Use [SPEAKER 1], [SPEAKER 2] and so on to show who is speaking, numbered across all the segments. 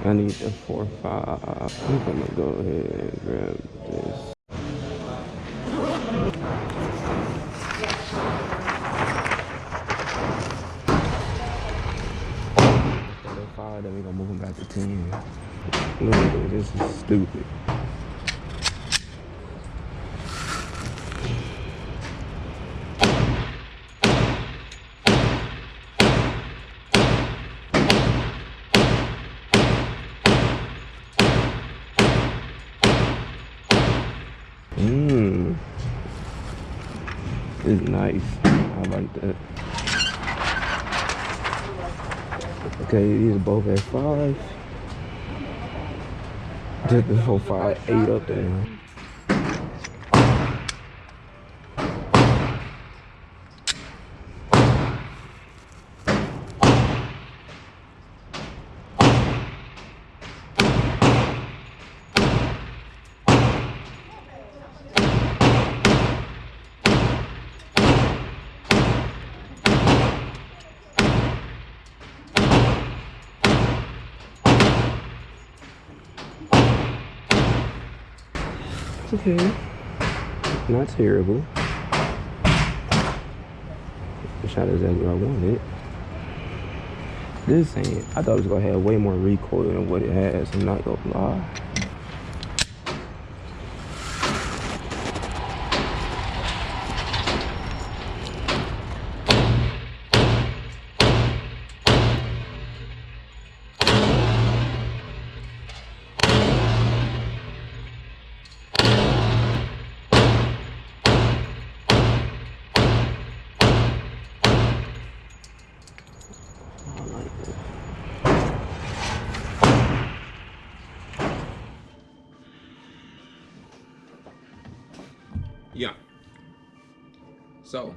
[SPEAKER 1] I need the 4.5. I'm gonna go ahead and grab this. Five, then we gonna move him back to 10. Look, this is stupid. It's nice. I like that. Okay, these are both at 5. Just before 5, 8 up there. Okay, not terrible. The shot is exactly where I wanted. This ain't, I thought it was gonna have way more recoil than what it has, I'm not gonna lie. Yeah. So,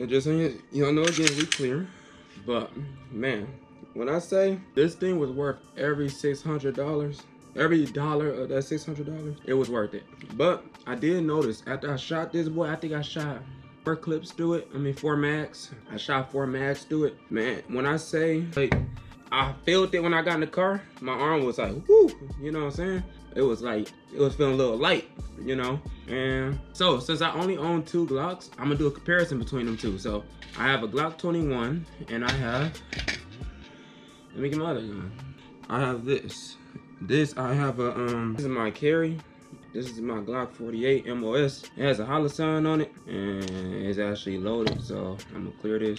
[SPEAKER 1] just so you know, again, we clear. But man, when I say this thing was worth every $600, every dollar of that $600, it was worth it. But I did notice after I shot this boy, I think I shot 4 clips through it. I mean 4 mags. I shot 4 mags through it. Man, when I say like I felt it when I got in the car, my arm was like, whoo, you know what I'm saying? It was like, it was feeling a little light, you know? And so, since I only own 2 Glocks, I'm gonna do a comparison between them two. So, I have a Glock 21, and I have, let me get my other gun. I have this. I have a, this is my carry. This is my Glock 48 MOS. It has a hollow sign on it, and it's actually loaded, so I'm gonna clear this.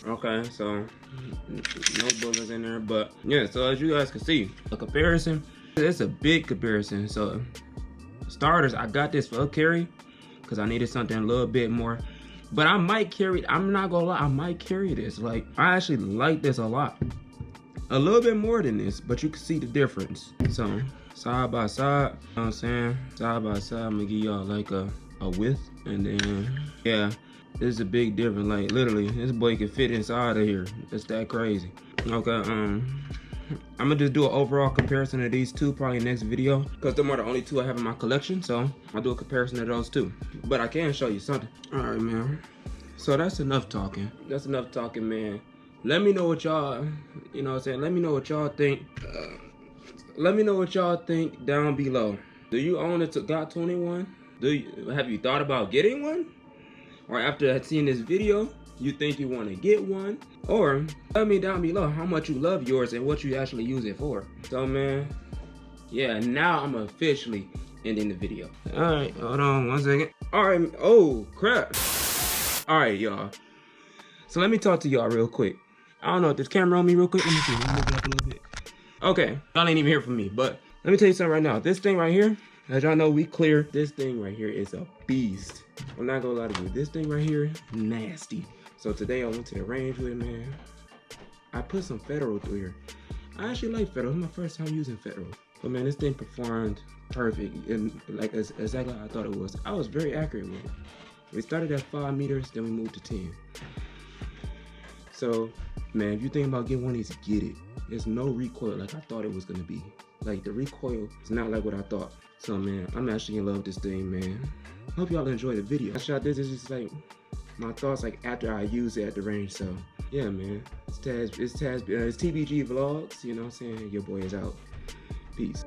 [SPEAKER 1] Okay, so no bullets in there, but yeah, so as you guys can see, a comparison, it's a big comparison. So starters, I got this for a carry because I needed something a little bit more, but I might carry, I'm not gonna lie, I might carry this. Like, I actually like this a lot, a little bit more than this, but you can see the difference. So side by side, you know what I'm saying, side by side, I'm gonna give y'all like a width, and then yeah, this is a big difference. Like, literally, this boy can fit inside of here. It's that crazy. Okay, I'm gonna just do an overall comparison of these two probably next video, because them are the only 2 I have in my collection. So I'll do a comparison of those 2. But I can show you something. All right, man. So that's enough talking. That's enough talking, man. Let me know what y'all, you know what I'm saying? Let me know what y'all think. Let me know what y'all think down below. Do you own a Glock 21? Have you thought about getting one? Or after seeing this video, you think you want to get one? Or tell me down below how much you love yours and what you actually use it for. So man, yeah, now I'm officially ending the video. All right, hold on 1 second. All right, oh crap. All right, y'all. So let me talk to y'all real quick. I don't know if this camera on me real quick. Let me see, let me move it up a little bit. Okay, y'all ain't even hear from me, but let me tell you something right now. This thing right here, as y'all know, we clear. This thing right here is a beast. I'm not gonna lie to you. This thing right here, nasty. So today I went to the range with it, man. I put some Federal through here. I actually like Federal. It's my first time using Federal. But man, this thing performed perfect. And like exactly how I thought it was. I was very accurate with it. We started at 5 meters, then we moved to 10. So, man, if you think about getting one of these, get it. There's no recoil like I thought it was gonna be. Like, the recoil is not like what I thought. So, man, I'm actually in love with this thing, man. Hope y'all enjoyed the video. I shot this, it's just like my thoughts like after I use it at the range. So, yeah, man. It's TBG Vlogs. You know what I'm saying? Your boy is out. Peace.